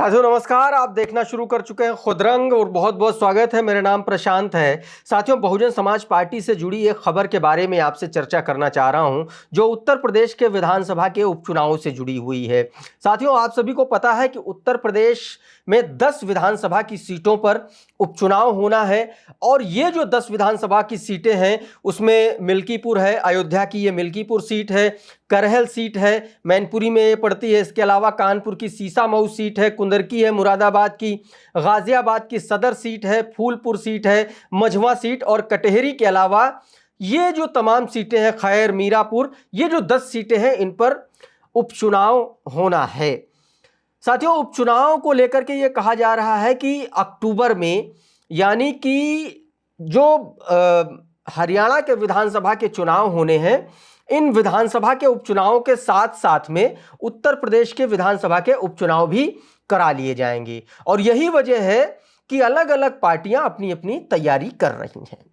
साथियों नमस्कार, आप देखना शुरू कर चुके हैं खुदरंग और बहुत बहुत स्वागत है। मेरा नाम प्रशांत है। साथियों, बहुजन समाज पार्टी से जुड़ी एक खबर के बारे में आपसे चर्चा करना चाह रहा हूं, जो उत्तर प्रदेश के विधानसभा के उपचुनाव से जुड़ी हुई है। साथियों, आप सभी को पता है कि उत्तर प्रदेश में 10 विधानसभा की सीटों पर उपचुनाव होना है और ये जो 10 विधानसभा की सीटें हैं उसमें मिल्कीपुर है, अयोध्या की ये मिल्कीपुर सीट है, करहल सीट है, मैनपुरी में ये पड़ती है। इसके अलावा कानपुर की सीसामऊ सीट है, कुंदरकी है मुरादाबाद की, गाजियाबाद की सदर सीट है, फूलपुर सीट है, मझवा सीट और कटहरी के अलावा ये जो तमाम सीटें हैं, खैर मीरापुर, ये जो 10 सीटें हैं इन पर उपचुनाव होना है। साथियों, उपचुनाव को लेकर के ये कहा जा रहा है कि अक्टूबर में, यानी कि जो हरियाणा के विधानसभा के चुनाव होने हैं, इन विधानसभा के उपचुनावों के साथ साथ में उत्तर प्रदेश के विधानसभा के उपचुनाव भी करा लिए जाएंगे। और यही वजह है कि अलग अलग पार्टियां अपनी अपनी तैयारी कर रही हैं।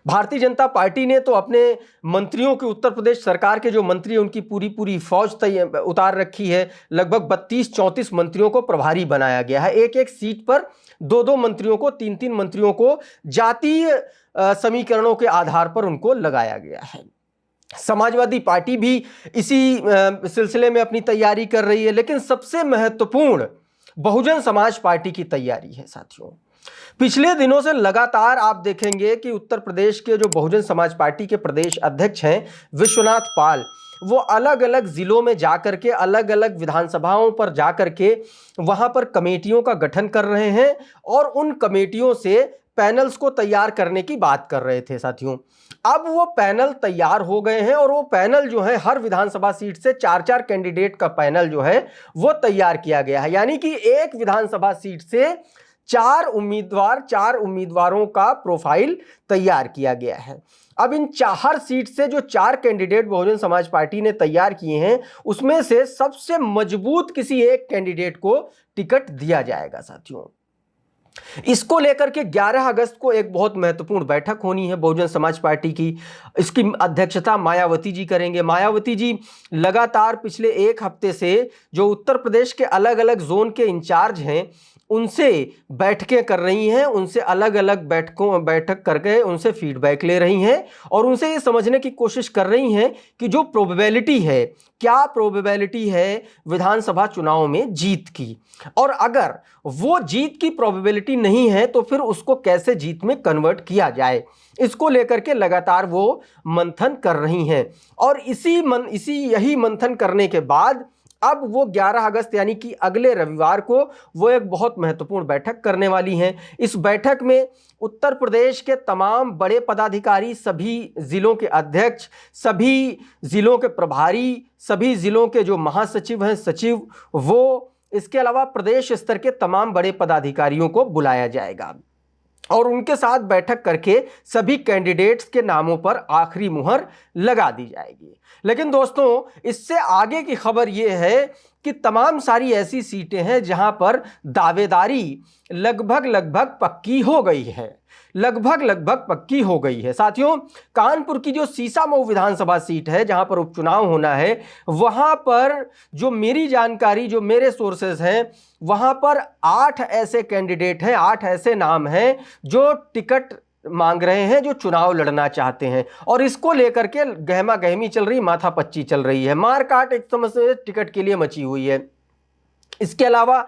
भारतीय जनता पार्टी ने तो अपने मंत्रियों की, उत्तर प्रदेश सरकार के जो मंत्री हैं उनकी पूरी फौज उतार रखी है। लगभग 32-34 मंत्रियों को प्रभारी बनाया गया है। एक एक सीट पर 2-2 मंत्रियों को, 3-3 मंत्रियों को जातीय समीकरणों के आधार पर उनको लगाया गया है। समाजवादी पार्टी भी इसी सिलसिले में अपनी तैयारी कर रही है। लेकिन सबसे महत्वपूर्ण बहुजन समाज पार्टी की तैयारी है। साथियों, पिछले दिनों से लगातार आप देखेंगे कि उत्तर प्रदेश के जो बहुजन समाज पार्टी के प्रदेश अध्यक्ष हैं विश्वनाथ पाल, वो अलग अलग जिलों में जाकर के, अलग अलग विधानसभाओं पर जाकर के वहां पर कमेटियों का गठन कर रहे हैं और उन कमेटियों से पैनल्स को तैयार करने की बात कर रहे थे। साथियों, अब वो पैनल तैयार हो गए हैं और वो पैनल जो है, हर विधानसभा सीट से 4-4 कैंडिडेट का पैनल जो है वो तैयार किया गया है। यानी कि एक विधानसभा सीट से 4 उम्मीदवारों का प्रोफाइल तैयार किया गया है। अब इन हर सीट से जो 4 कैंडिडेट बहुजन समाज पार्टी ने तैयार किए हैं, उसमें से सबसे मजबूत किसी एक कैंडिडेट को टिकट दिया जाएगा। साथियों, इसको लेकर के 11 अगस्त को एक बहुत महत्वपूर्ण बैठक होनी है बहुजन समाज पार्टी की। इसकी अध्यक्षता मायावती जी करेंगे। मायावती जी लगातार पिछले 1 हफ्ते से जो उत्तर प्रदेश के अलग अलग जोन के इंचार्ज हैं उनसे बैठकें कर रही हैं, उनसे अलग अलग बैठक करके उनसे फीडबैक ले रही हैं और उनसे ये समझने की कोशिश कर रही हैं कि जो प्रोबेबिलिटी है, क्या प्रोबेबिलिटी है विधानसभा चुनाव में जीत की, और अगर वो जीत की प्रोबेबिलिटी नहीं है तो फिर उसको कैसे जीत में कन्वर्ट किया जाए। इसको लेकर के लगातार वो मंथन कर रही हैं और यही मंथन करने के बाद अब वो 11 अगस्त यानी कि अगले रविवार को वो एक बहुत महत्वपूर्ण बैठक करने वाली हैं। इस बैठक में उत्तर प्रदेश के तमाम बड़े पदाधिकारी, सभी जिलों के अध्यक्ष, सभी जिलों के प्रभारी, सभी जिलों के जो महासचिव हैं, सचिव, वो, इसके अलावा प्रदेश स्तर के तमाम बड़े पदाधिकारियों को बुलाया जाएगा और उनके साथ बैठक करके सभी कैंडिडेट्स के नामों पर आखिरी मुहर लगा दी जाएगी। लेकिन दोस्तों, इससे आगे की खबर यह है कि तमाम सारी ऐसी सीटें हैं जहां पर दावेदारी लगभग पक्की हो गई है, लगभग पक्की हो गई है। साथियों, कानपुर की जो सीसामऊ विधानसभा सीट है जहां पर उपचुनाव होना है, वहां पर जो मेरी जानकारी, जो मेरे सोर्सेज हैं, वहां पर 8 ऐसे कैंडिडेट हैं, 8 ऐसे नाम हैं जो टिकट मांग रहे हैं, जो चुनाव लड़ना चाहते हैं और इसको लेकर के गहमा गहमी चल रही, माथापच्ची चल रही है, मारकाट एक समझ से टिकट के लिए मची हुई है। इसके अलावा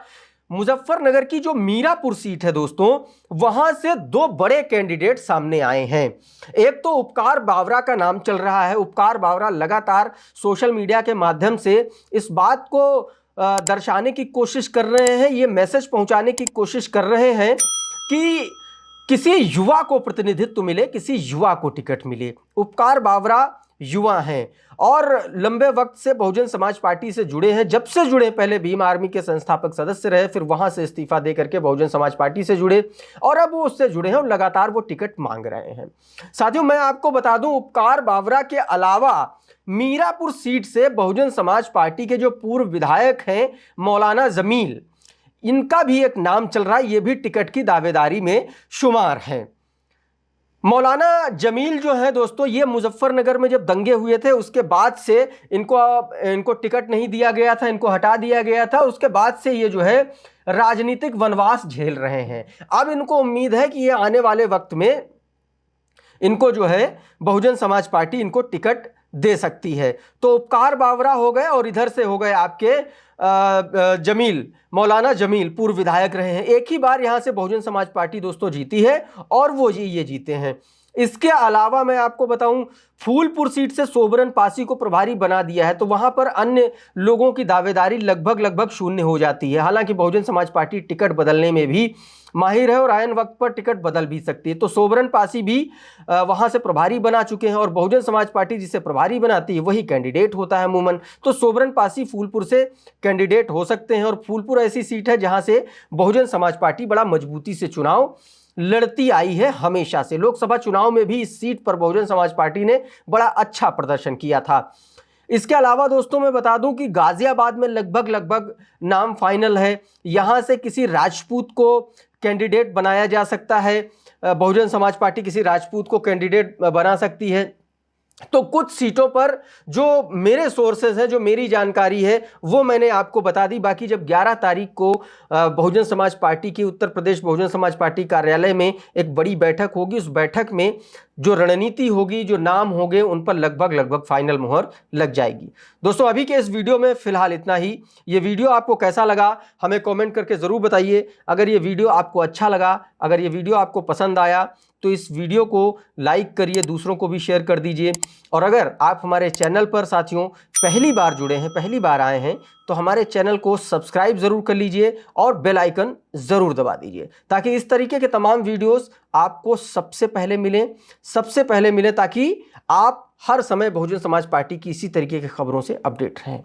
मुजफ्फरनगर की जो मीरापुर सीट है दोस्तों, वहां से 2 बड़े कैंडिडेट सामने आए हैं। एक तो उपकार बावरा का नाम चल रहा है। उपकार बावरा लगातार सोशल मीडिया के माध्यम से इस बात को दर्शाने की कोशिश कर रहे हैं, ये मैसेज पहुंचाने की कोशिश कर रहे हैं कि किसी युवा को प्रतिनिधित्व मिले, किसी युवा को टिकट मिले। उपकार बावरा युवा हैं और लंबे वक्त से बहुजन समाज पार्टी से जुड़े हैं। जब से जुड़े, पहले भीम आर्मी के संस्थापक सदस्य रहे, फिर वहां से इस्तीफा दे करके बहुजन समाज पार्टी से जुड़े और अब वो उससे जुड़े हैं और लगातार वो टिकट मांग रहे हैं। साथियों, मैं आपको बता दूं, उपकार बावरा के अलावा मीरापुर सीट से बहुजन समाज पार्टी के जो पूर्व विधायक हैं मौलाना जमील, इनका भी एक नाम चल रहा है, ये भी टिकट की दावेदारी में शुमार है। मौलाना जमील जो है दोस्तों, ये मुजफ्फरनगर में जब दंगे हुए थे उसके बाद से इनको टिकट नहीं दिया गया था, इनको हटा दिया गया था। उसके बाद से ये जो है राजनीतिक वनवास झेल रहे हैं। अब इनको उम्मीद है कि ये आने वाले वक्त में इनको जो है बहुजन समाज पार्टी इनको टिकट दे सकती है। तो उपकार बावरा हो गए और इधर से हो गए आपके जमील, मौलाना जमील पूर्व विधायक रहे हैं। एक ही बार यहां से बहुजन समाज पार्टी दोस्तों जीती है और वो ये जीते हैं। इसके अलावा मैं आपको बताऊं, फूलपुर सीट से सोबरन पासी को प्रभारी बना दिया है, तो वहां पर अन्य लोगों की दावेदारी लगभग शून्य हो जाती है। हालांकि बहुजन समाज पार्टी टिकट बदलने में भी माहिर है और आयन वक्त पर टिकट बदल भी सकती है। तो सोबरन पासी भी वहां से प्रभारी बना चुके हैं और बहुजन समाज पार्टी जिसे प्रभारी बनाती है वही कैंडिडेट होता है अमूमन। तो सोबरन पासी फूलपुर से कैंडिडेट हो सकते हैं और फूलपुर ऐसी सीट है जहां से बहुजन समाज पार्टी बड़ा मजबूती से चुनाव लड़ती आई है हमेशा से। लोकसभा चुनाव में भी इस सीट पर बहुजन समाज पार्टी ने बड़ा अच्छा प्रदर्शन किया था। इसके अलावा दोस्तों मैं बता दूं कि गाजियाबाद में लगभग नाम फाइनल है। यहां से किसी राजपूत को कैंडिडेट बनाया जा सकता है, बहुजन समाज पार्टी किसी राजपूत को कैंडिडेट बना सकती है। तो कुछ सीटों पर जो मेरे सोर्सेज हैं, जो मेरी जानकारी है वो मैंने आपको बता दी। बाकी जब 11 तारीख को बहुजन समाज पार्टी की उत्तर प्रदेश बहुजन समाज पार्टी कार्यालय में एक बड़ी बैठक होगी, उस बैठक में जो रणनीति होगी, जो नाम होंगे, उन पर लगभग फाइनल मुहर लग जाएगी। दोस्तों अभी के इस वीडियो में फिलहाल इतना ही। ये वीडियो आपको कैसा लगा हमें कमेंट करके ज़रूर बताइए। अगर ये वीडियो आपको अच्छा लगा, अगर ये वीडियो आपको पसंद आया तो इस वीडियो को लाइक करिए, दूसरों को भी शेयर कर दीजिए। और अगर आप हमारे चैनल पर साथियों पहली बार जुड़े हैं, पहली बार आए हैं, तो हमारे चैनल को सब्सक्राइब ज़रूर कर लीजिए और बेल आइकन ज़रूर दबा दीजिए ताकि इस तरीके के तमाम वीडियोस आपको सबसे पहले मिलें, ताकि आप हर समय बहुजन समाज पार्टी की इसी तरीके की खबरों से अपडेट रहें।